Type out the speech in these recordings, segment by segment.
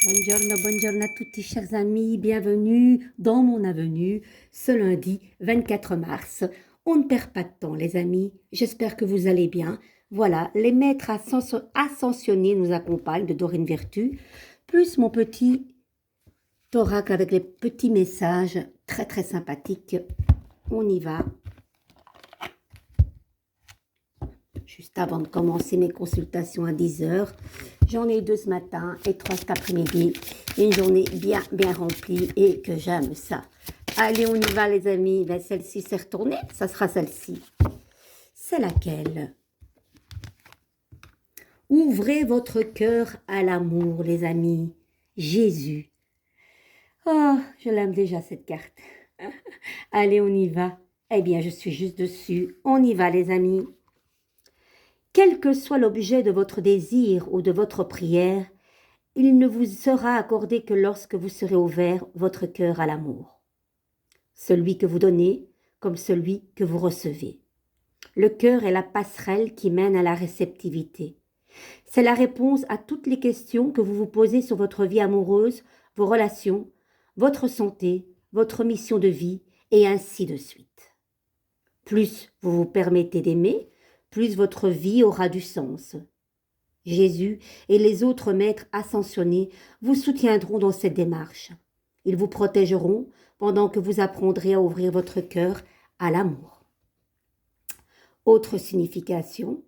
Buongiorno, buongiorno à tutti chers amis, bienvenue dans mon avenue ce lundi 24 mars. On ne perd pas de temps les amis, j'espère que vous allez bien. Voilà, les maîtres ascensionnés nous accompagnent de Dorine Vertu, plus mon petit thorac avec les petits messages très très sympathiques. On y va. Juste avant de commencer mes consultations à 10h. J'en ai 2 ce matin et 3 cet après-midi. Une journée bien remplie et que j'aime ça. Allez, on y va les amis. Ben, celle-ci s'est retournée, ça sera celle-ci. C'est laquelle? Ouvrez votre cœur à l'amour les amis. Jésus. Oh, je l'aime déjà cette carte. Allez, on y va. Eh bien, je suis juste dessus. On y va les amis. Quel que soit l'objet de votre désir ou de votre prière, il ne vous sera accordé que lorsque vous serez ouvert votre cœur à l'amour. Celui que vous donnez comme celui que vous recevez. Le cœur est la passerelle qui mène à la réceptivité. C'est la réponse à toutes les questions que vous vous posez sur votre vie amoureuse, vos relations, votre santé, votre mission de vie, et ainsi de suite. Plus vous vous permettez d'aimer, plus votre vie aura du sens. Jésus et les autres maîtres ascensionnés vous soutiendront dans cette démarche. Ils vous protégeront pendant que vous apprendrez à ouvrir votre cœur à l'amour. Autre signification,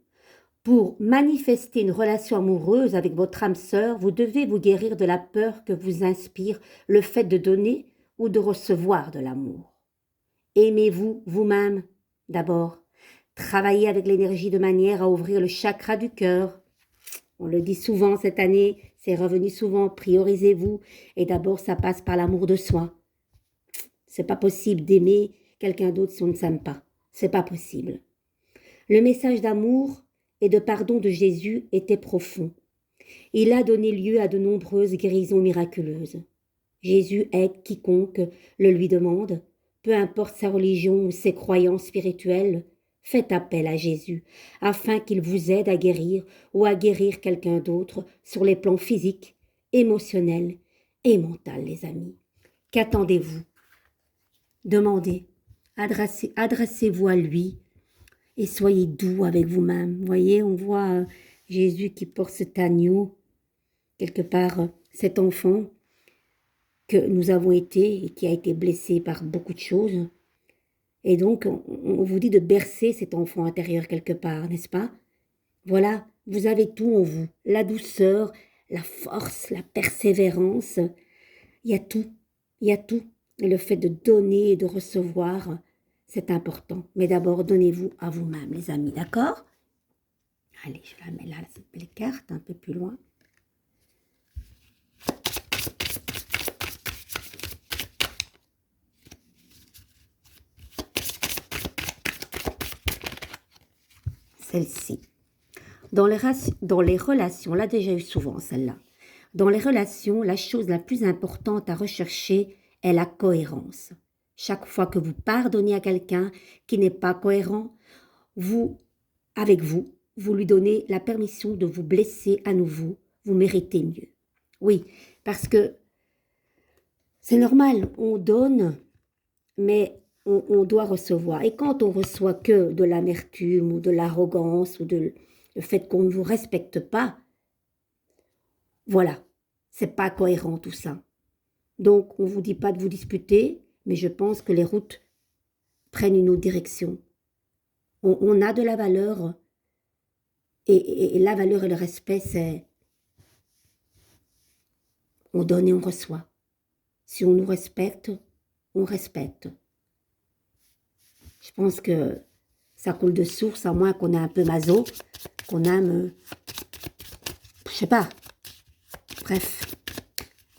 pour manifester une relation amoureuse avec votre âme sœur, vous devez vous guérir de la peur que vous inspire le fait de donner ou de recevoir de l'amour. Aimez-vous vous-même d'abord. Travaillez avec l'énergie de manière à ouvrir le chakra du cœur. On le dit souvent cette année, c'est revenu souvent, priorisez-vous. Et d'abord, ça passe par l'amour de soi. C'est pas possible d'aimer quelqu'un d'autre si on ne s'aime pas. C'est pas possible. Le message d'amour et de pardon de Jésus était profond. Il a donné lieu à de nombreuses guérisons miraculeuses. Jésus aide quiconque le lui demande, peu importe sa religion ou ses croyances spirituelles. Faites appel à Jésus afin qu'il vous aide à guérir ou à guérir quelqu'un d'autre sur les plans physiques, émotionnels et mentaux, les amis. Qu'attendez-vous? Demandez, adressez-vous à lui et soyez doux avec vous-même. Vous voyez, on voit Jésus qui porte cet agneau, quelque part cet enfant que nous avons été et qui a été blessé par beaucoup de choses. Et donc, on vous dit de bercer cet enfant intérieur quelque part, n'est-ce pas? Voilà, vous avez tout en vous. La douceur, la force, la persévérance. Il y a tout. Il y a tout. Et le fait de donner et de recevoir, c'est important. Mais d'abord, donnez-vous à vous-même, les amis, d'accord? Allez, je la mets là, cette belle carte, un peu plus loin. Celle-ci. Dans les relations, on l'a déjà eu souvent celle-là. Dans les relations, la chose la plus importante à rechercher est la cohérence. Chaque fois que vous pardonnez à quelqu'un qui n'est pas cohérent, avec vous, vous lui donnez la permission de vous blesser à nouveau. Vous méritez mieux. Oui, parce que c'est normal, on donne, mais on doit recevoir. Et quand on reçoit que de l'amertume ou de l'arrogance ou le fait qu'on ne vous respecte pas, voilà, c'est pas cohérent tout ça. Donc, on ne vous dit pas de vous disputer, mais je pense que les routes prennent une autre direction. On a de la valeur, et la valeur et le respect, c'est on donne et on reçoit. Si on nous respecte, on respecte. Je pense que ça coule de source, à moins qu'on ait un peu maso, qu'on aime, je sais pas, bref.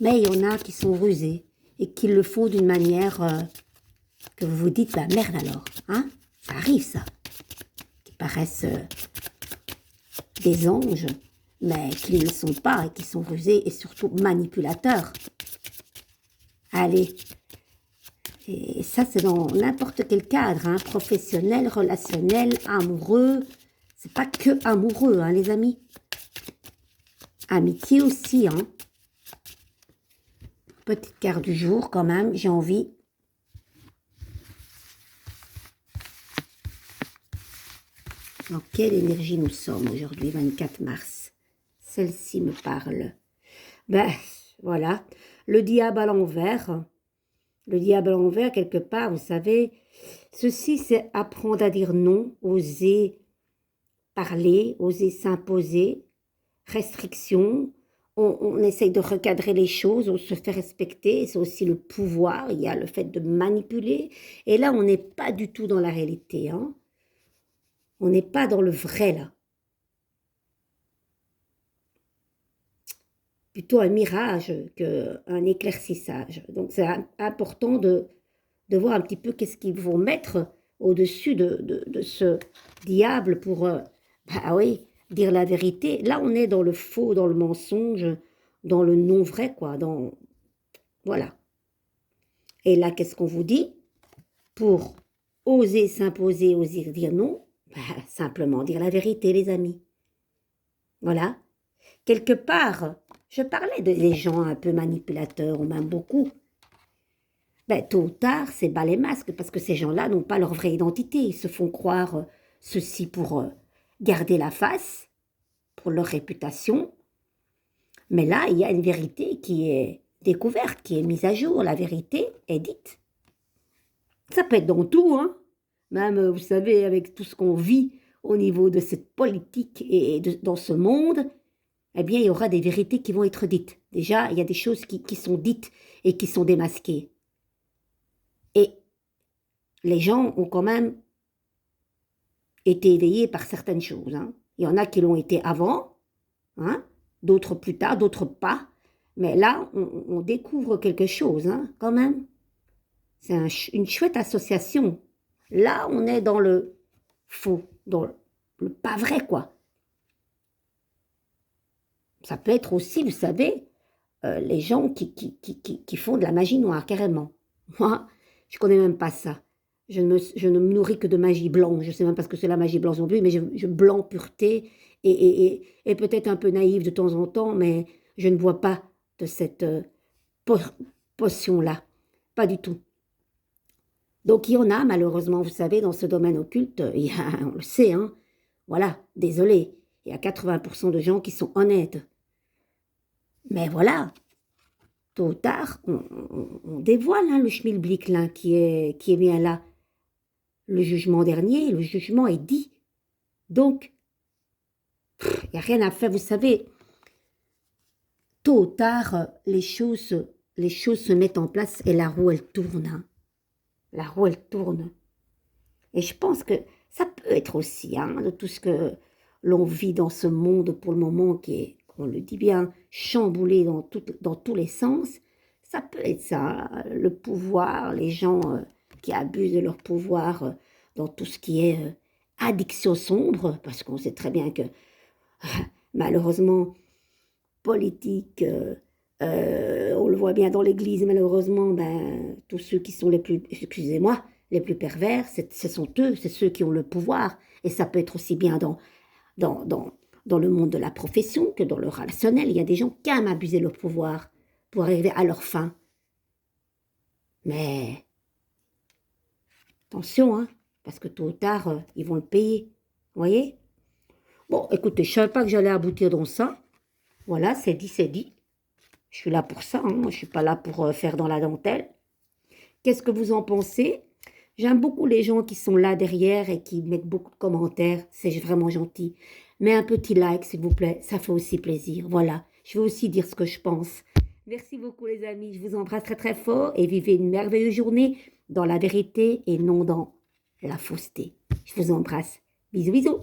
Mais il y en a qui sont rusés et qui le font d'une manière que vous vous dites, bah merde alors, hein, ça arrive ça. Qui paraissent des anges, mais qui ne le sont pas et qui sont rusés et surtout manipulateurs. Allez, et ça c'est dans n'importe quel cadre, hein, professionnel, relationnel, amoureux. C'est pas que amoureux, hein, les amis. Amitié aussi, hein. petite carte du jour quand même, j'ai envie. Dans quelle énergie nous sommes aujourd'hui, 24 mars? Celle-ci me parle. Ben, voilà. Le diable à l'envers. Le diable à l'envers, quelque part, vous savez, ceci, c'est apprendre à dire non, oser parler, oser s'imposer, restriction. On essaye de recadrer les choses, on se fait respecter. C'est aussi le pouvoir, il y a le fait de manipuler. Et là, on n'est pas du tout dans la réalité, hein. On n'est pas dans le vrai, là. Plutôt un mirage qu'un éclaircissage. Donc, c'est important de voir un petit peu qu'est-ce qu'ils vont mettre au-dessus de ce diable pour, bah oui, dire la vérité. Là, on est dans le faux, dans le mensonge, dans le non-vrai, quoi. Voilà. Et là, qu'est-ce qu'on vous dit? Pour oser s'imposer, oser dire non, bah, simplement dire la vérité, les amis. Voilà. Quelque part, je parlais des gens un peu manipulateurs, on m'aime beaucoup. Ben, tôt ou tard, c'est bas les masques, parce que ces gens-là n'ont pas leur vraie identité. Ils se font croire ceci pour garder la face, pour leur réputation. Mais là, il y a une vérité qui est découverte, qui est mise à jour. La vérité est dite. Ça peut être dans tout, hein. Même, vous savez, avec tout ce qu'on vit au niveau de cette politique et dans ce monde, eh bien, il y aura des vérités qui vont être dites. Déjà, il y a des choses qui sont dites et qui sont démasquées. Et les gens ont quand même été éveillés par certaines choses, hein. Il y en a qui l'ont été avant, hein, d'autres plus tard, d'autres pas. Mais là, on découvre quelque chose, hein, quand même. C'est une chouette association. Là, on est dans le faux, dans le pas vrai, quoi. Ça peut être aussi, vous savez, les gens qui font de la magie noire, carrément. Moi, je connais même pas ça. Je ne me nourris que de magie blanche. Je ne sais même pas ce que c'est la magie blanche non plus, mais je blanc pureté et peut-être un peu naïve de temps en temps, mais je ne vois pas de cette potion-là. Pas du tout. Donc, il y en a, malheureusement, vous savez, dans ce domaine occulte, il y a, on le sait, hein, voilà, désolé, il y a 80% de gens qui sont honnêtes. Mais voilà, tôt ou tard, on dévoile, hein, le schmilblick là, qui est bien là. Le jugement dernier, le jugement est dit. Donc, il n'y a rien à faire, vous savez, tôt ou tard, les choses se mettent en place et la roue, elle tourne, hein. La roue, elle tourne. Et je pense que ça peut être aussi, hein, de tout ce que l'on vit dans ce monde pour le moment qui est, on le dit bien, chamboulé dans tous les sens. Ça peut être ça, le pouvoir, les gens qui abusent de leur pouvoir dans tout ce qui est addiction sombre, parce qu'on sait très bien que malheureusement, politique, on le voit bien dans l'église, malheureusement, ben, tous ceux qui sont les plus, excusez-moi, les plus pervers, ce sont eux, c'est ceux qui ont le pouvoir. Et ça peut être aussi bien dans le monde de la profession que dans le relationnel. Il y a des gens qui aiment abuser leur pouvoir pour arriver à leur fin. Mais attention, hein, parce que tôt ou tard, ils vont le payer. Vous voyez? Bon, écoutez, je ne savais pas que j'allais aboutir dans ça. Voilà, c'est dit, c'est dit. Je suis là pour ça, hein. Moi, je ne suis pas là pour faire dans la dentelle. Qu'est-ce que vous en pensez? J'aime beaucoup les gens qui sont là derrière et qui mettent beaucoup de commentaires. C'est vraiment gentil. Mais un petit like, s'il vous plaît, ça fait aussi plaisir. Voilà, je veux aussi dire ce que je pense. Merci beaucoup les amis, je vous embrasse très très fort et vivez une merveilleuse journée dans la vérité et non dans la fausseté. Je vous embrasse. Bisous bisous.